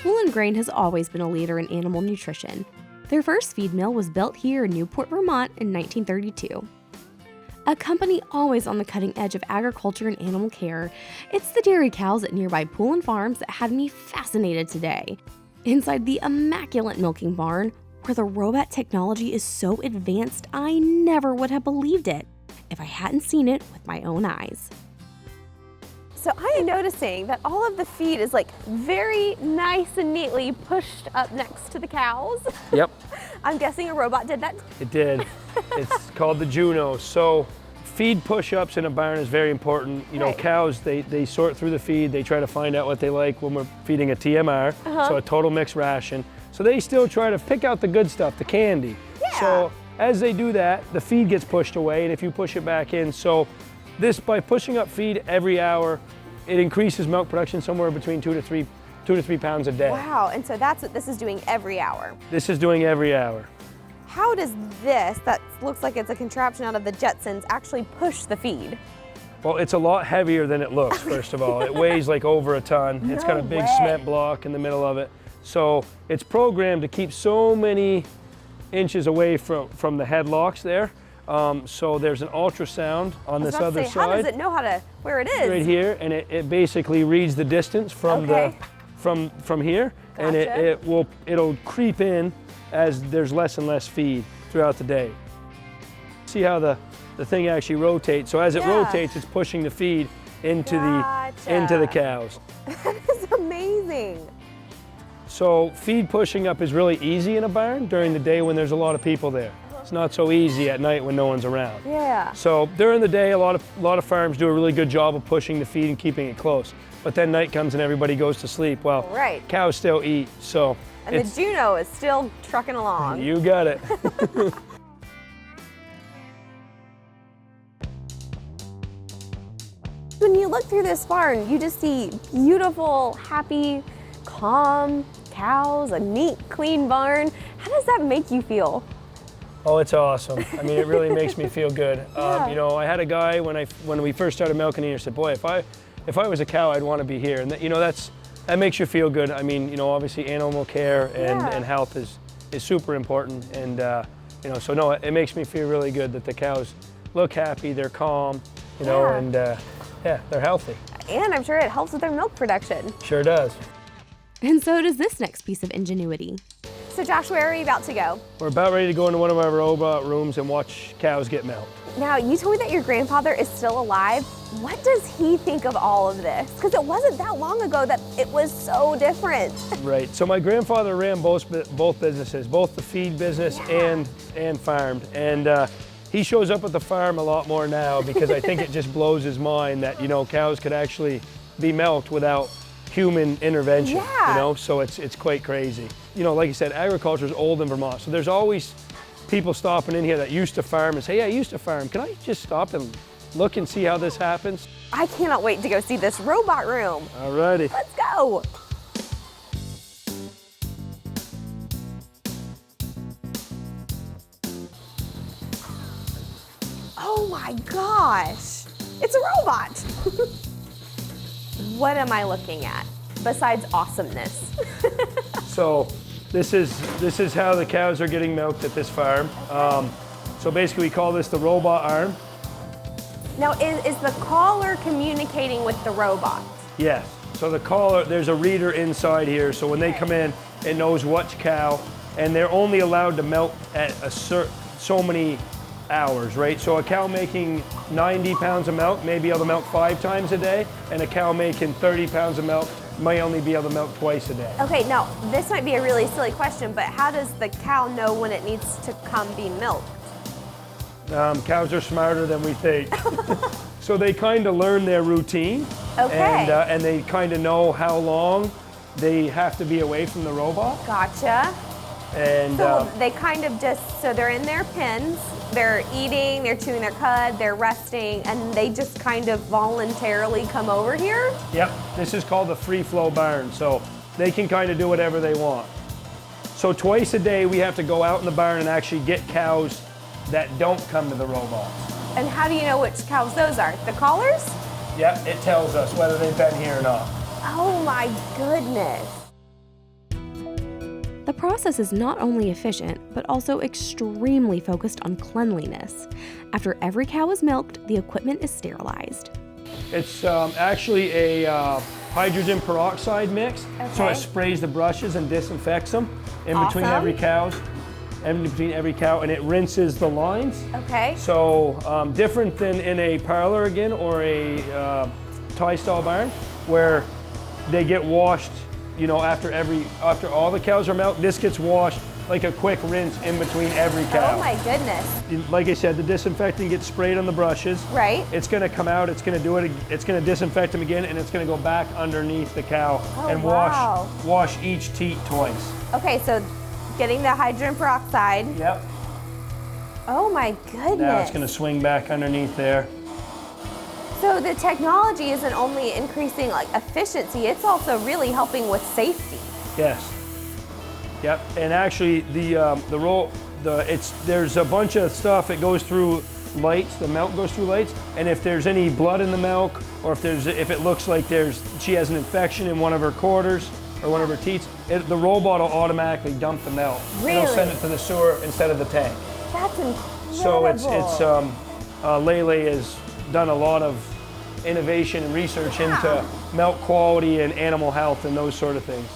Poulin Grain has always been a leader in animal nutrition. Their first feed mill was built here in Newport, Vermont in 1932. A company always on the cutting edge of agriculture and animal care, it's the dairy cows at nearby Poulin Farms that had me fascinated today. Inside the immaculate milking barn, where the robot technology is so advanced I never would have believed it if I hadn't seen it with my own eyes. So I am noticing that all of the feed is like very nice and neatly pushed up next to the cows. Yep. I'm guessing a robot did that. It did. It's called the Juno. So feed push-ups in a barn is very important. You know, Right. cows, they sort through the feed. They try to find out what they like when we're feeding a TMR, so a total mixed ration. So they still try to pick out the good stuff, the candy. Yeah. So as they do that, the feed gets pushed away, and if you push it back in, so this, by pushing up feed every hour, it increases milk production somewhere between 2 to 3 pounds a day. Wow, and so that's what this is doing every hour. This is doing every hour. How does this, that looks like it's a contraption out of the Jetsons, actually push the feed? Well, it's a lot heavier than it looks, first of all. It weighs like over a ton. It's got a No big way. cement block in the middle of it. So it's programmed to keep so many inches away from the headlocks there. So there's an ultrasound on this other How side. does it know where it is? Right here, and it basically reads the distance from Okay. from here, and Gotcha. it'll creep in as there's less and less feed throughout the day. See how the thing actually rotates. So as it Yeah. rotates, it's pushing the feed into Gotcha. the cows. That is amazing. So feed pushing up is really easy in a barn during the day when there's a lot of people there. It's not so easy at night when no one's around. Yeah. So during the day, a lot of farms do a really good job of pushing the feed and keeping it close. But then night comes and everybody goes to sleep. Well, Right. cows still eat, so And the Juno is still trucking along. you got it. When you look through this barn, you just see beautiful, happy, calm cows, a neat, clean barn. How does that make you feel? Oh, it's awesome. I mean, it really makes me feel good. Yeah. You know, I had a guy when we first started milking here said, "Boy, if I was a cow, I'd want to be here." And you know, that makes you feel good. I mean, you know, obviously animal care and health is super important. And you know, so no, it makes me feel really good that the cows look happy, they're calm, you know, Yeah. and yeah, they're healthy. And I'm sure it helps with their milk production. Sure does. And so does this next piece of ingenuity. So Josh, where are you about to go? We're about ready to go into one of our robot rooms and watch cows get milked. Now, you told me that your grandfather is still alive. What does he think of all of this? Because it wasn't that long ago that it was so different. Right. So my grandfather ran both businesses, both the feed business and farmed. And he shows up at the farm a lot more now because I think it just blows his mind that, you know, cows could actually be milked without human intervention. Yeah. You know, so it's quite crazy. You know, like you said, agriculture is old in Vermont, so there's always people stopping in here that used to farm and say, "Yeah, I used to farm. Can I just stop and look and see how this happens?" I cannot wait to go see this robot room. Alrighty. Let's go. Oh my gosh, it's a robot. What am I looking at besides awesomeness? So this is how the cows are getting milked at this farm. So basically we call this the robot arm. Now, is the caller communicating with the robot? Yes. So the collar, there's a reader inside here. So when they come in, it knows which cow, and they're only allowed to milk at so many hours, right? So a cow making 90 pounds of milk may be able to milk 5 times a day, and a cow making 30 pounds of milk might only be able to milk twice a day. Okay, now this might be a really silly question, but how does the cow know when it needs to come be milked? Cows are smarter than we think. So they kind of learn their routine. Okay. And they kind of know how long they have to be away from the robot. Gotcha. And So they kind of so they're in their pens, they're eating, they're chewing their cud, they're resting, and they just kind of voluntarily come over here? Yep, this is called the free flow barn. So they can kind of do whatever they want. So twice a day we have to go out in the barn and actually get cows that don't come to the robots. And how do you know which cows those are? The collars? Yep, it tells us whether they've been here or not. Oh my goodness. The process is not only efficient, but also extremely focused on cleanliness. After every cow is milked, the equipment is sterilized. It's actually a hydrogen peroxide mix, so Okay. it sprays the brushes and disinfects them in between Awesome. every cow, and it rinses the lines. Okay. So different than in a parlor again or a tie stall barn, where they get washed, you know, after all the cows are milked. This gets washed like a quick rinse in between every cow. Oh my goodness. Like I said, the disinfectant gets sprayed on the brushes. Right. It's going to come out, it's going to do it, it's going to disinfect them again, and it's going to go back underneath the cow and wow. wash each teat twice. Okay, so getting the hydrogen peroxide. Yep. Oh my goodness. Now it's going to swing back underneath there. So the technology isn't only increasing like efficiency, it's also really helping with safety. Yes. Yep. And actually, there's a bunch of stuff. It goes through lights. The milk goes through lights, and if there's any blood in the milk, or if it looks like she has an infection in one of her quarters or one of her teats, the robot will automatically dump the milk. Really? It'll send it to the sewer instead of the tank. That's incredible. So Lele has done a lot of innovation and research into milk quality and animal health and those sort of things.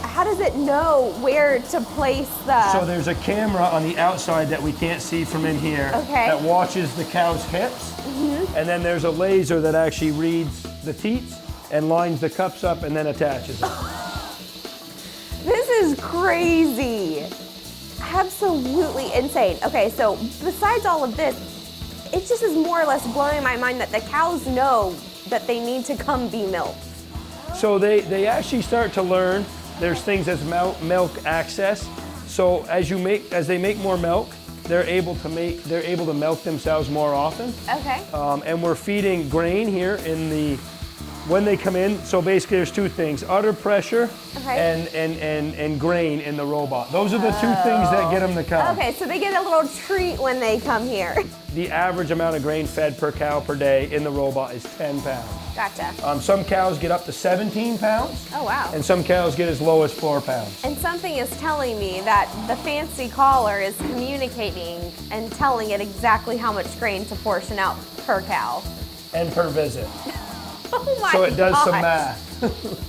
How does it know where to place the... So there's a camera on the outside that we can't see from in here that watches the cow's hips, and then there's a laser that actually reads the teats and lines the cups up and then attaches it. This is crazy. Absolutely insane. Okay, so besides all of this, it just is more or less blowing my mind that the cows know that they need to come be milked. So they actually start to learn. There's things as milk access. So as they make more milk, they're able to milk themselves more often. Okay. And we're feeding grain here when they come in. So basically there's two things: udder pressure and grain in the robot. Those are the two things that get them to come. Okay, so they get a little treat when they come here. The average amount of grain fed per cow per day in the robot is 10 pounds. Gotcha. Some cows get up to 17 pounds. Oh, wow. And some cows get as low as 4 pounds. And something is telling me that the fancy collar is communicating and telling it exactly how much grain to portion out per cow. And per visit. Oh my So it does some gosh. math.